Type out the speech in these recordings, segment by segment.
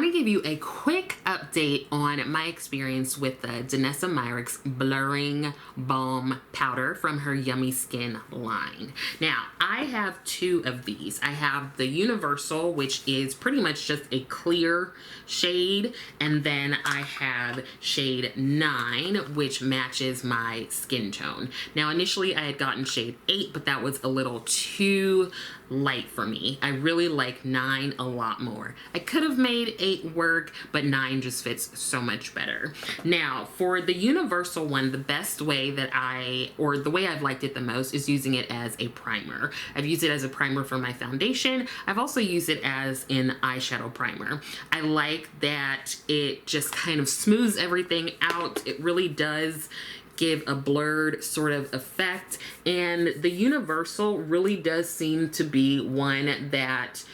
to give you a quick update on my experience with the Danessa Myricks Blurring Balm Powder from her Yummy Skin line. Now, I have two of these. I have the Universal, which is pretty much just a clear shade, and then I have shade 9, which matches my skin tone. Now, initially I had gotten shade 8, but that was a little too light for me. I really like 9 a lot more. I could have made 8 work, but 9 just fits so much better. Now, for the Universal one, the best way that or the way I've liked it the most is using it as a primer. I've used it as a primer for my foundation. I've also used it as an eyeshadow primer. I like that it just kind of smooths everything out. It really does give a blurred sort of effect, and the Universal really does seem to be one that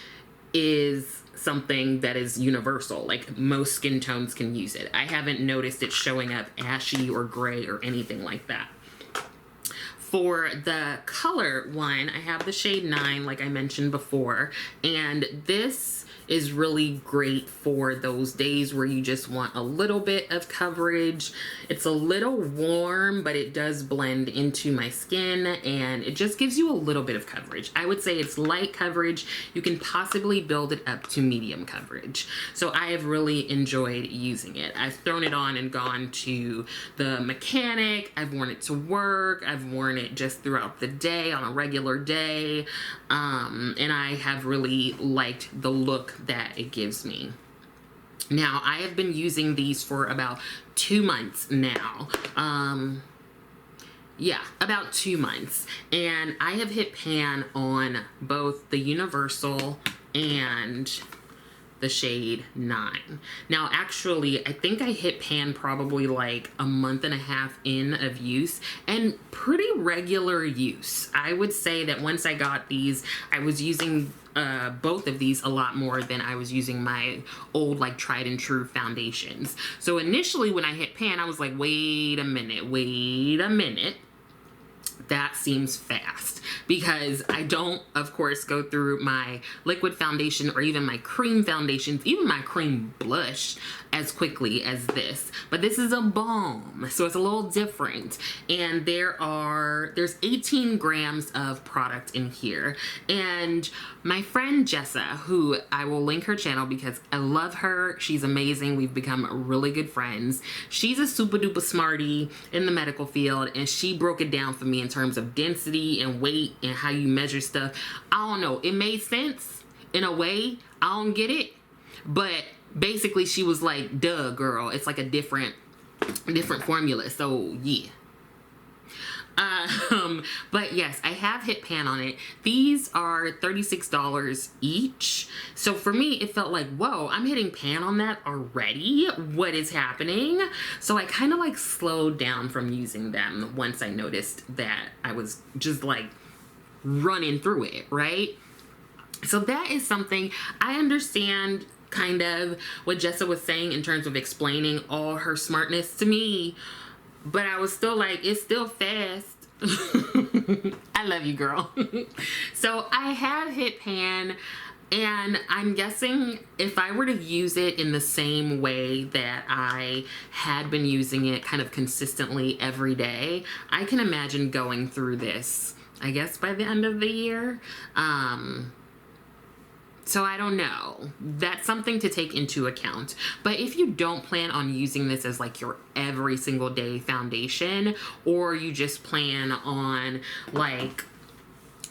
is something that is universal. Like, most skin tones can use it. I haven't noticed it showing up ashy or gray or anything like that. For the color one, I have the shade 9, like I mentioned before, and this is really great for those days where you just want a little bit of coverage. It's a little warm, but it does blend into my skin, and it just gives you a little bit of coverage. I would say it's light coverage. You can possibly build it up to medium coverage. So I have really enjoyed using it. I've thrown it on and gone to the mechanic. I've worn it to work. I've worn it just throughout the day on a regular day. And I have really liked the look that it gives me. Now, I have been using these for about 2 months now. Yeah, about 2 months. And I have hit pan on both the Universal and the shade 9. Now, actually, I think I hit pan probably like a month and a half in of use, and pretty regular use. I would say that once I got these, I was using both of these a lot more than I was using my old, like, tried and true foundations. So initially when I hit pan, I was like, wait a minute. That seems fast, because I don't, of course, go through my liquid foundation or even my cream foundations, even my cream blush, as quickly as this. But this is a balm, so it's a little different. And there's 18 grams of product in here. And my friend Jessa, who I will link her channel because I love her, she's amazing, we've become really good friends. She's a super duper smarty in the medical field, and she broke it down for me in terms of density and weight and how you measure stuff. I don't know, it made sense in a way. I don't get it, but basically she was like, duh girl, it's like a different formula. So yeah. But yes, I have hit pan on it. These are $36 each. So for me, it felt like, whoa, I'm hitting pan on that already? What is happening? So I kind of like slowed down from using them once I noticed that I was just like running through it, right? So that is something I understand kind of what Jessa was saying in terms of explaining all her smartness to me. But I was still like, it's still fast. I love you, girl. So I have hit pan, and I'm guessing if I were to use it in the same way that I had been using it kind of consistently every day, I can imagine going through this, I guess, by the end of the year. So I don't know. That's something to take into account. But if you don't plan on using this as like your every single day foundation, or you just plan on like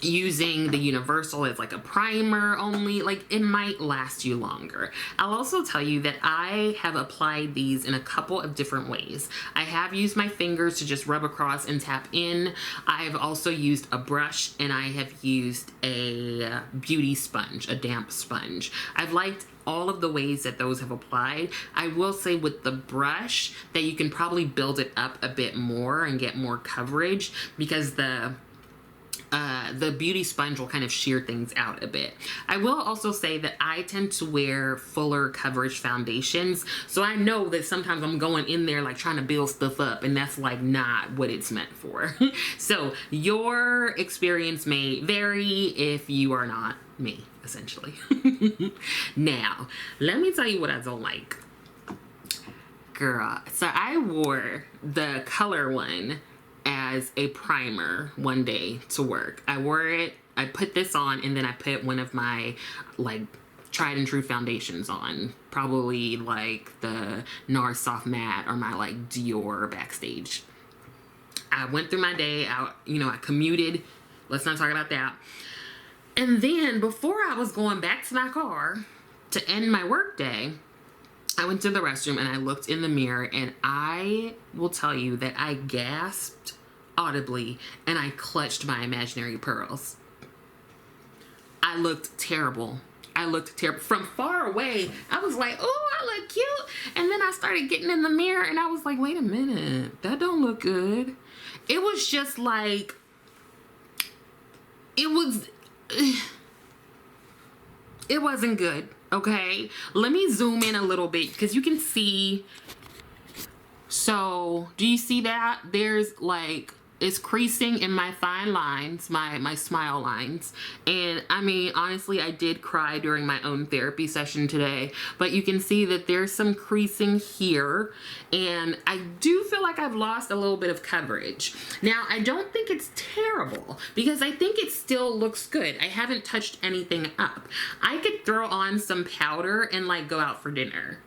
using the Universal as like a primer only, like, it might last you longer. I'll also tell you that I have applied these in a couple of different ways. I have used my fingers to just rub across and tap in. I've also used a brush, and I have used a beauty sponge, a damp sponge. I've liked all of the ways that those have applied. I will say with the brush that you can probably build it up a bit more and get more coverage, because the the beauty sponge will kind of shear things out a bit. I will also say that I tend to wear fuller coverage foundations, so I know that sometimes I'm going in there like trying to build stuff up, and that's like not what it's meant for. So your experience may vary if you are not me, essentially. Now, let me tell you what I don't like. Girl, so I wore the color one as a primer one day to work. I wore it, I put this on, and then I put one of my like tried and true foundations on, probably like the NARS Soft Matte or my like Dior Backstage. I went through my day, I commuted, let's not talk about that. And then before I was going back to my car to end my work day, I went to the restroom and I looked in the mirror, and I will tell you that I gasped audibly and I clutched my imaginary pearls. I looked terrible. I looked terrible. From far away, I was like, oh, I look cute. And then I started getting in the mirror and I was like, wait a minute, that don't look good. It was just like, it wasn't good. Okay, let me zoom in a little bit because you can see. So do you see that? There's like, it's creasing in my fine lines, my smile lines. And I mean, honestly, I did cry during my own therapy session today, but you can see that there's some creasing here. And I do feel like I've lost a little bit of coverage. Now, I don't think it's terrible because I think it still looks good. I haven't touched anything up. I could throw on some powder and like go out for dinner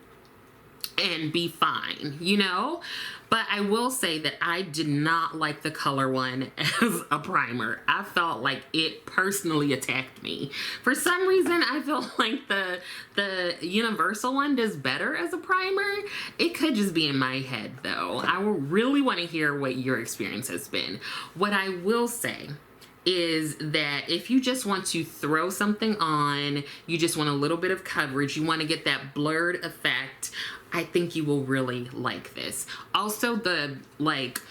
and be fine, you know? But I will say that I did not like the color one as a primer. I felt like it personally attacked me. For some reason, I feel like the universal one does better as a primer. It could just be in my head though. I really want to hear what your experience has been. What I will say is that if you just want to throw something on, you just want a little bit of coverage, you want to get that blurred effect, I think you will really like this. Also, the like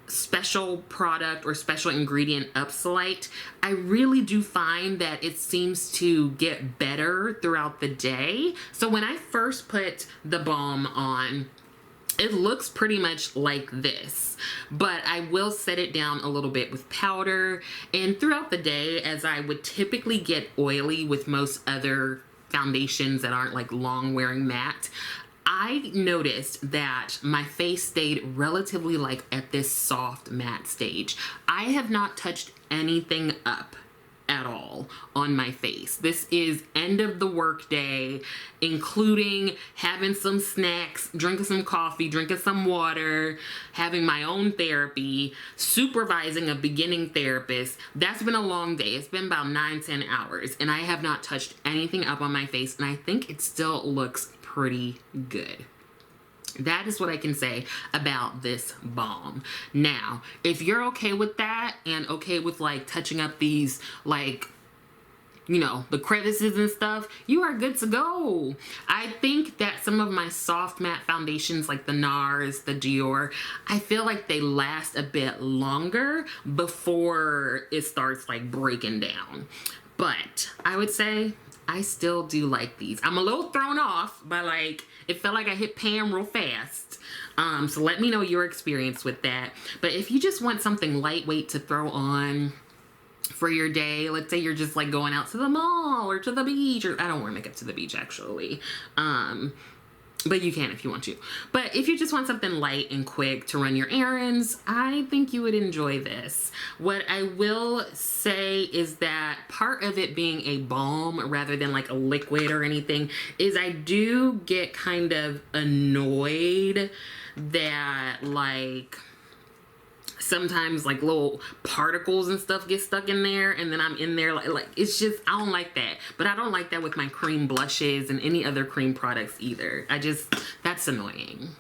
special product or special ingredient Upsolite, I really do find that it seems to get better throughout the day. So when I first put the balm on, it looks pretty much like this, but I will set it down a little bit with powder, and throughout the day, as I would typically get oily with most other foundations that aren't like long wearing matte, I noticed that my face stayed relatively like at this soft matte stage. I have not touched anything up at all on my face. This is end of the work day, including having some snacks, drinking some coffee, drinking some water, having my own therapy, supervising a beginning therapist. That's been a long day. It's been about 9-10 hours, and I have not touched anything up on my face, and I think it still looks pretty good. That is what I can say about this balm. Now, if you're okay with that and okay with like touching up these like, you know, the crevices and stuff, you are good to go. I think that some of my soft matte foundations like the NARS, the Dior, I feel like they last a bit longer before it starts like breaking down. But I would say I still do like these. I'm a little thrown off by like, it felt like I hit Pam real fast. So let me know your experience with that. But if you just want something lightweight to throw on for your day, let's say you're just like going out to the mall or to the beach, or I don't wear makeup to the beach actually. But you can if you want to. But if you just want something light and quick to run your errands, I think you would enjoy this. What I will say is that part of it being a balm rather than like a liquid or anything is I do get kind of annoyed that like sometimes like little particles and stuff get stuck in there, and then I'm in there like it's just, I don't like that. But I don't like that with my cream blushes and any other cream products either. That's annoying.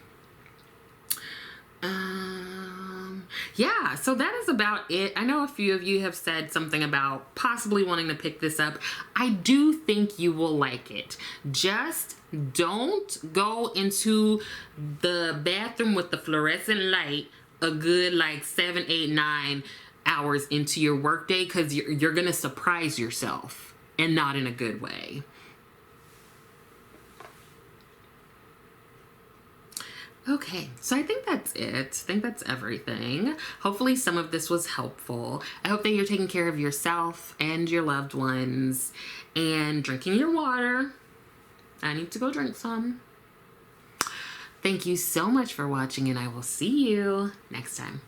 Yeah, so that is about it. I know a few of you have said something about possibly wanting to pick this up. I do think you will like it. Just don't go into the bathroom with the fluorescent light a good like 7, 8, 9 hours into your workday, because you're going to surprise yourself, and not in a good way. Okay, so I think that's it. I think that's everything. Hopefully some of this was helpful. I hope that you're taking care of yourself and your loved ones and drinking your water. I need to go drink some. Thank you so much for watching, and I will see you next time.